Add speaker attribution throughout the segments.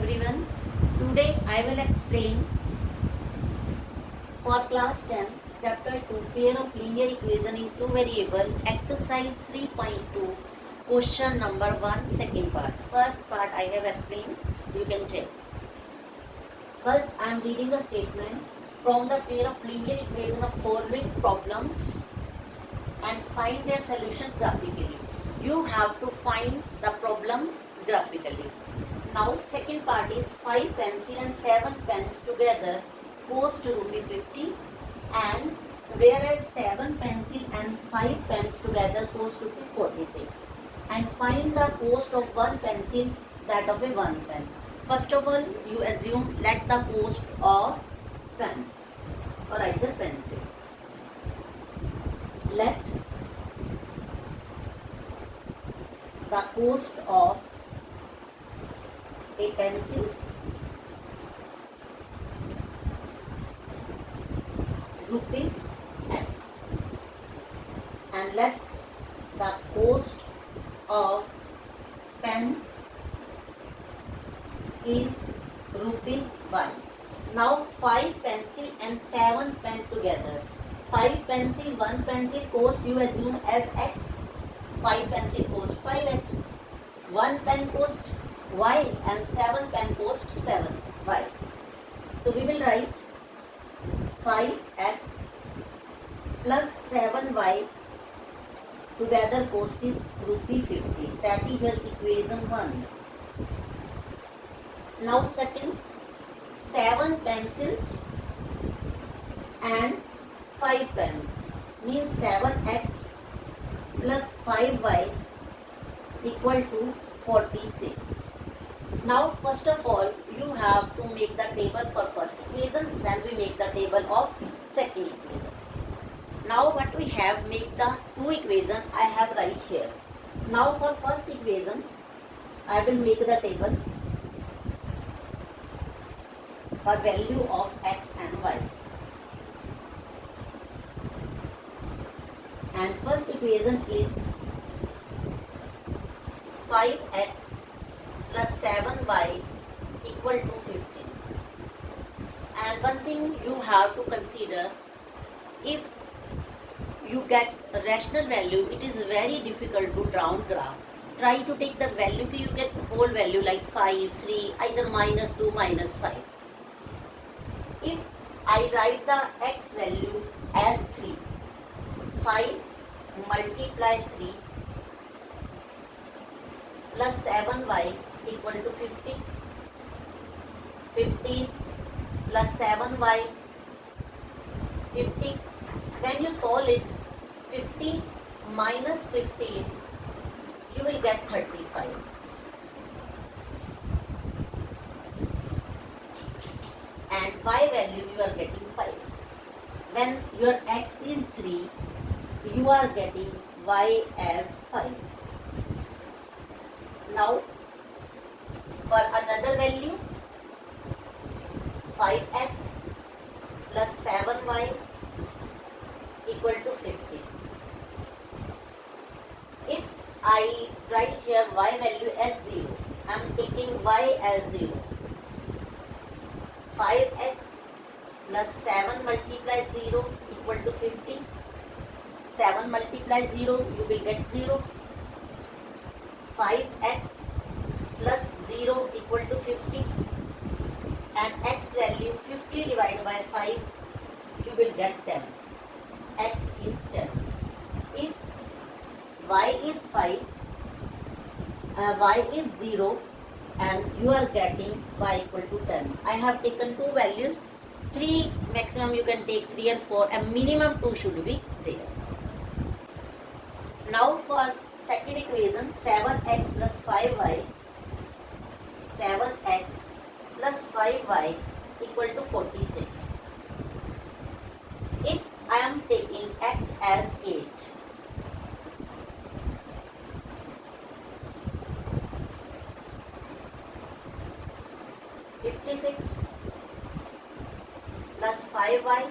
Speaker 1: everyone. Today I will explain for class 10 chapter 2 pair of linear equation in two variable exercise 3.2 question number 1 second part. First part I have explained, you can check. First I am reading the statement from the pair of linear equation of following problems and find their solution graphically. You have to find the problem graphically. Now second part is 5 pencil and 7 pens together cost ₹50 and whereas 7 pencil and 5 pens together cost ₹46 and find the cost of one pencil, that of a one pen. First of all you assume let the cost of pen or either pencil. Let the cost of a pencil rupees X and let the cost of pen is rupees Y. Now 5 pencil and 7 pen together. 5 pencil, 1 pencil cost you assume as X. 5 pencil cost 5X. 1 pen cost Y and 7 pen cost 7Y. So we will write 5X plus 7Y together cost is ₹50. That is your equation 1. Now second, 7 pencils and 5 pens means 7X plus 5Y equal to 46. Now first of all you have to make the table for first equation, then we make the table of second equation. Now what we have, make the two equation I have right here. Now for first equation I will make the table for value of X and Y. And first equation is 5X plus 7Y equal to 15. And one thing you have to consider, if you get a rational value, it is very difficult to draw graph. Try to take the value, you get whole value like 5, 3, either -2, -5. If I write the X value as 3, 5 multiply 3 plus 7Y equal to 50. 15 plus 7Y 50. When you solve it, 50 minus 15, you will get 35. And Y value you are getting 5. When your X is 3, you are getting Y as 5. Now for another value, 5X plus 7Y equal to 50. If I write here Y value as 0, I am taking Y as 0. 5X plus 7 multiply 0 equal to 50. 7 multiply 0, you will get 0. 5X plus 0 equal to 50. And X value 50 divided by 5, you will get 10. X is 10. If Y is 5, Y is 0 and you are getting Y equal to 10. I have taken two values. 3 maximum you can take 3 and 4 and minimum 2 should be there. Now for second equation, 7X plus 5Y, 7X plus 5Y equal to 46. If I am taking X as 8, plus 5Y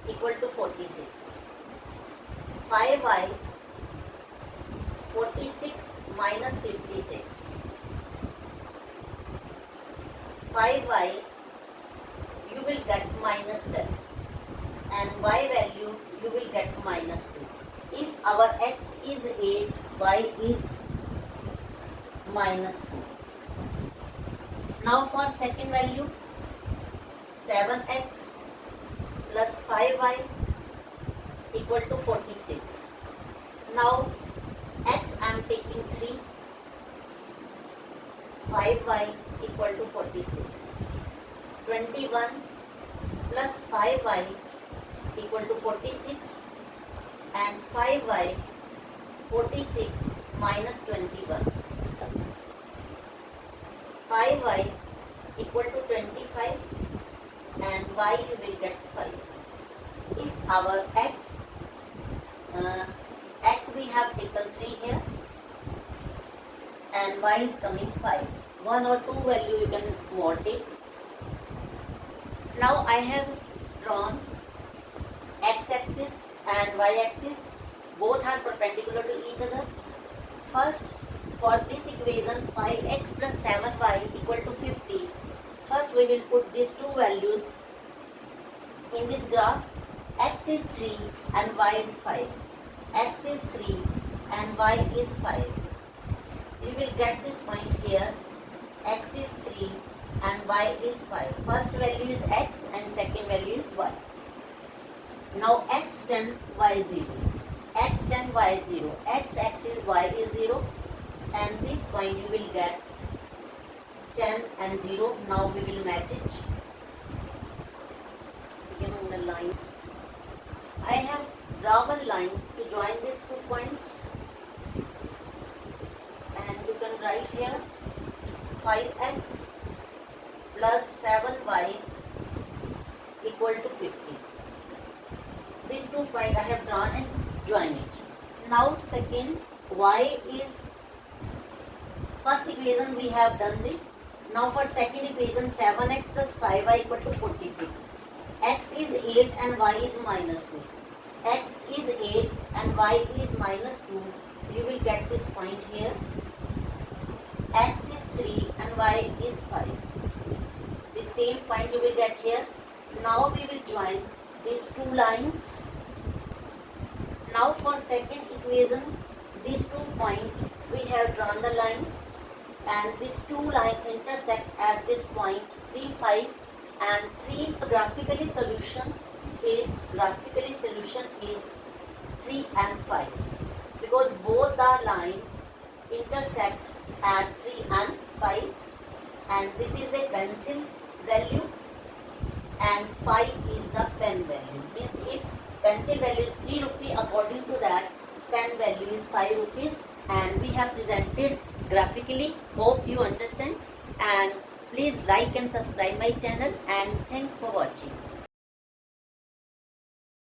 Speaker 1: equal to 46. 5Y 46 minus 56. 5y, you will get minus 10, and y value you will get minus 2. If our x is 8, y is minus 2. Now for second value, 7x plus 5y equal to 46. Now x I am taking 3, 5y equal to 46. 21 plus 5y equal to 46, and 5y 46 minus 21. 5y equal to 25, and y you will get 5. If our x we have taken 3 here, and y is coming 5. 1 or 2 value you can take. Now I have drawn x-axis and y-axis. Both are perpendicular to each other. First, for this equation 5x plus 7y equal to 50. First we will put these two values in this graph. X is 3 and y is 5. X is 3 and y is 5. You will get this point here. X is 3 and y is 5. First value is x and second value is y. Now x 10, y 0. X 10, y 0. X axis, y is 0. And this point you will get 10 and 0. Now we will match it. Begin on the line. I have drawn a line to join these 2 points. And you can write here 5x plus 7y equal to 50. These 2 points I have drawn and join it. Now second, y is, first equation we have done this. Now for second equation 7x plus 5y equal to 46. X is 8 and y is minus 2. X is 8 and y is minus 2. You will get this point here. X is 3 and y is 5. The same point you will get here. Now we will join these 2 lines. Now for second equation, these 2 points we have drawn the line, and these 2 lines intersect at this point 3, 5 and 3. Graphically solution is 3 and 5, because both the line intersect at 3 and 5, and this is a pencil value and 5 is the pen value. Means if pencil value is 3 rupee, according to that pen value is 5 rupees, and we have presented graphically. Hope you understand, and please like and subscribe my channel, and thanks for watching.